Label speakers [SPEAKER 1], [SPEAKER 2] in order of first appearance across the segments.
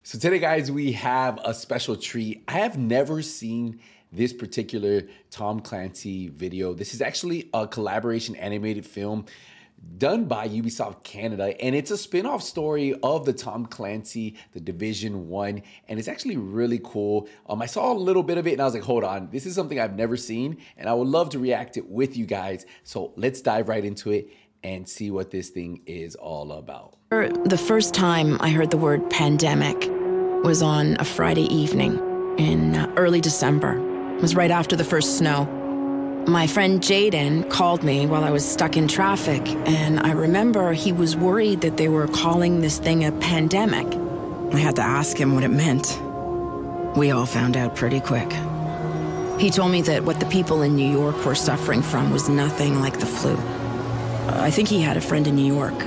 [SPEAKER 1] So today, guys, we have a special treat. I have never seen this particular Tom Clancy video. This is actually a collaboration animated film done by Ubisoft Canada, and it's a spin-off story of the Tom Clancy, the Division 1, and it's actually really cool. I saw a little bit of it and I was like, hold on, this is something I've never seen, and I would love to react it with you guys. So let's dive right into it and see what this thing is all about.
[SPEAKER 2] The first time I heard the word pandemic was on a Friday evening in early December. It was right after the first snow. My friend Jaden called me while I was stuck in traffic, and I remember he was worried that they were calling this thing a pandemic. I had to ask him what it meant. We all found out pretty quick. He told me that what the people in New York were suffering from was nothing like the flu. I think he had a friend in New York.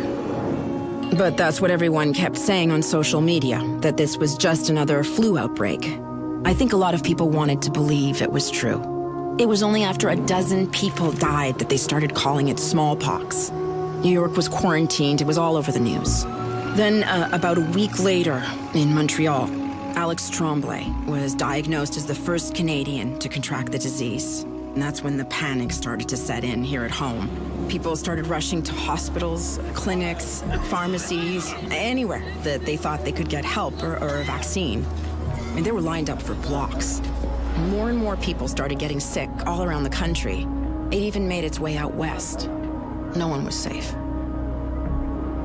[SPEAKER 2] But that's what everyone kept saying on social media, that this was just another flu outbreak. I think a lot of people wanted to believe it was true. It was only after a dozen people died that they started calling it smallpox. New York was quarantined, it was all over the news. Then, about a week later, in Montreal, Alex Tremblay was diagnosed as the first Canadian to contract the disease. And that's when the panic started to set in here at home. People started rushing to hospitals, clinics, pharmacies, anywhere that they thought they could get help or a vaccine. I mean, they were lined up for blocks. More and more people started getting sick all around the country. It even made its way out west. No one was safe.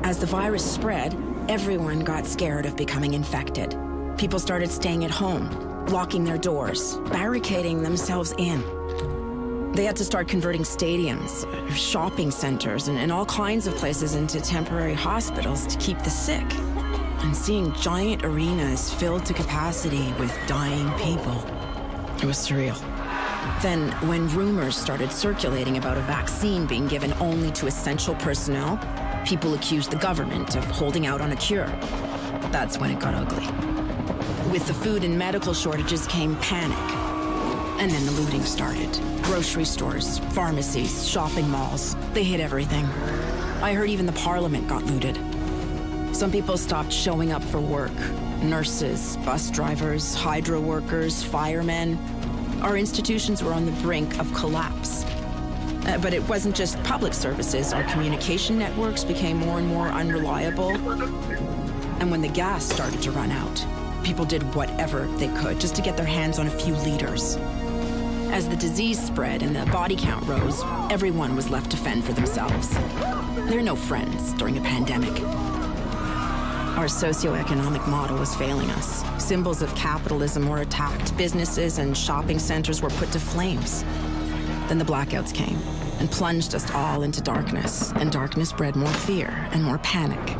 [SPEAKER 2] As the virus spread, everyone got scared of becoming infected. People started staying at home, locking their doors, barricading themselves in. They had to start converting stadiums, shopping centers, and all kinds of places into temporary hospitals to keep the sick. And seeing giant arenas filled to capacity with dying people, it was surreal. Then, when rumors started circulating about a vaccine being given only to essential personnel, people accused the government of holding out on a cure. That's when it got ugly. With the food and medical shortages came panic. And then the looting started. Grocery stores, pharmacies, shopping malls, they hit everything. I heard even the parliament got looted. Some people stopped showing up for work. Nurses, bus drivers, hydro workers, firemen. Our institutions were on the brink of collapse. But it wasn't just public services. Our communication networks became more and more unreliable. And when the gas started to run out, people did whatever they could just to get their hands on a few liters. As the disease spread and the body count rose, everyone was left to fend for themselves. There are no friends during a pandemic. Our socioeconomic model was failing us. Symbols of capitalism were attacked. Businesses and shopping centers were put to flames. Then the blackouts came and plunged us all into darkness. And darkness bred more fear and more panic.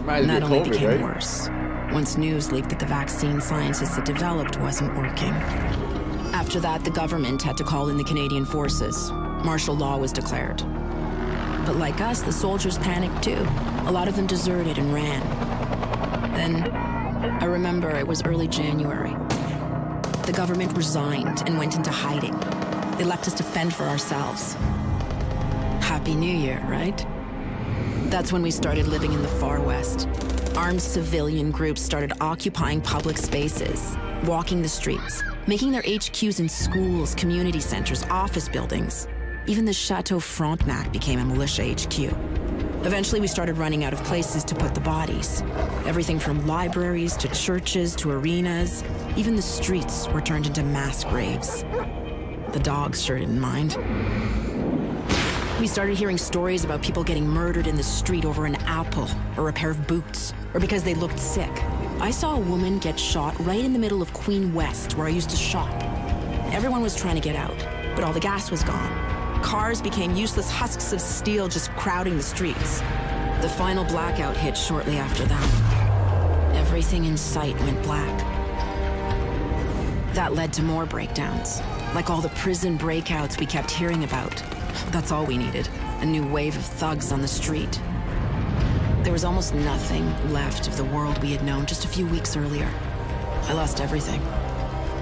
[SPEAKER 2] And that only became worse once news leaked that the vaccine scientists had developed wasn't working. After that, the government had to call in the Canadian forces. Martial law was declared. But like us, the soldiers panicked too. A lot of them deserted and ran. Then, I remember it was early January. The government resigned and went into hiding. They left us to fend for ourselves. Happy New Year, right? That's when we started living in the far west. Armed civilian groups started occupying public spaces, walking the streets, making their HQs in schools, community centers, office buildings. Even the Chateau Frontenac became a militia HQ. Eventually, we started running out of places to put the bodies. Everything from libraries to churches to arenas. Even the streets were turned into mass graves. The dogs sure didn't mind. We started hearing stories about people getting murdered in the street over an apple or a pair of boots, or because they looked sick. I saw a woman get shot right in the middle of Queen West, where I used to shop. Everyone was trying to get out, but all the gas was gone. Cars became useless husks of steel just crowding the streets. The final blackout hit shortly after that. Everything in sight went black. That led to more breakdowns, like all the prison breakouts we kept hearing about. That's all we needed, a new wave of thugs on the street. There was almost nothing left of the world we had known just a few weeks earlier. I lost everything.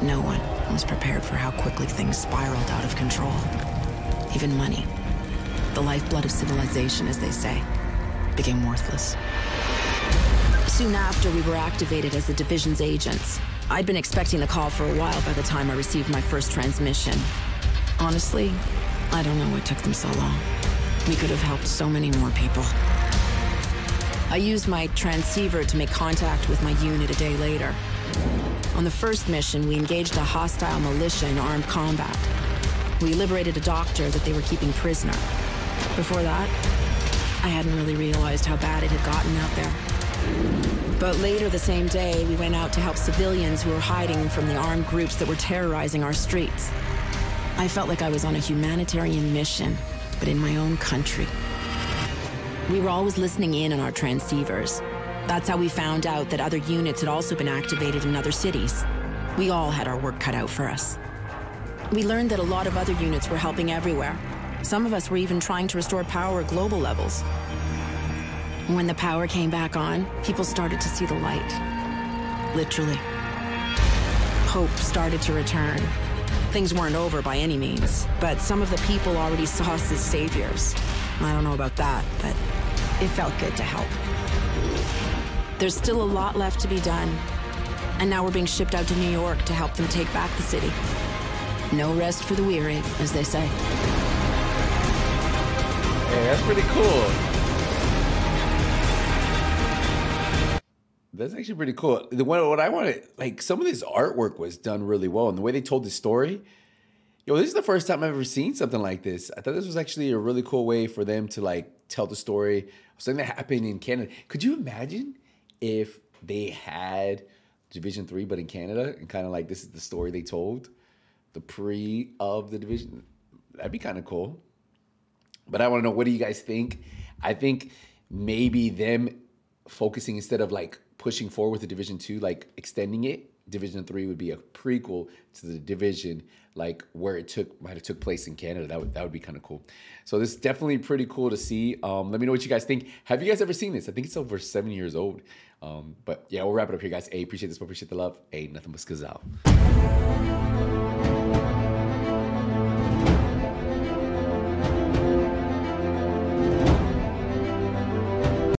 [SPEAKER 2] No one was prepared for how quickly things spiraled out of control. Even money, the lifeblood of civilization, as they say, became worthless. Soon after, we were activated as the division's agents. I'd been expecting the call for a while by the time I received my first transmission. Honestly, I don't know what took them so long. We could have helped so many more people. I used my transceiver to make contact with my unit a day later. On the first mission, we engaged a hostile militia in armed combat. We liberated a doctor that they were keeping prisoner. Before that, I hadn't really realized how bad it had gotten out there. But later the same day, we went out to help civilians who were hiding from the armed groups that were terrorizing our streets. I felt like I was on a humanitarian mission, but in my own country. We were always listening in on our transceivers. That's how we found out that other units had also been activated in other cities. We all had our work cut out for us. We learned that a lot of other units were helping everywhere. Some of us were even trying to restore power at global levels. When the power came back on, people started to see the light. Literally. Hope started to return. Things weren't over by any means, but some of the people already saw us as saviors. I don't know about that, but it felt good to help. There's still a lot left to be done, and now we're being shipped out to New York to help them take back the city. No rest for the weary, as they say.
[SPEAKER 1] Hey, that's pretty cool. That's actually pretty cool. What I wanted, like, some of this artwork was done really well, and the way they told the story. Yo, this is the first time I've ever seen something like this. I thought this was actually a really cool way for them to, like, tell the story of something that happened in Canada. Could you imagine if they had Division 3 but in Canada, and kind of like this is the story they told, the pre of the division? That'd be kind of cool. But I want to know, what do you guys think? I think maybe them focusing, instead of like pushing forward with the Division 2, like extending it, Division 3 would be a prequel to the Division, like where it might have took place in Canada. That would be kind of cool. So this is definitely pretty cool to see. Let me know what you guys think. Have you guys ever seen this? I think it's over 7 years old. But yeah, we'll wrap it up here, guys. Hey, appreciate this, appreciate the love. Hey, nothing but skazal.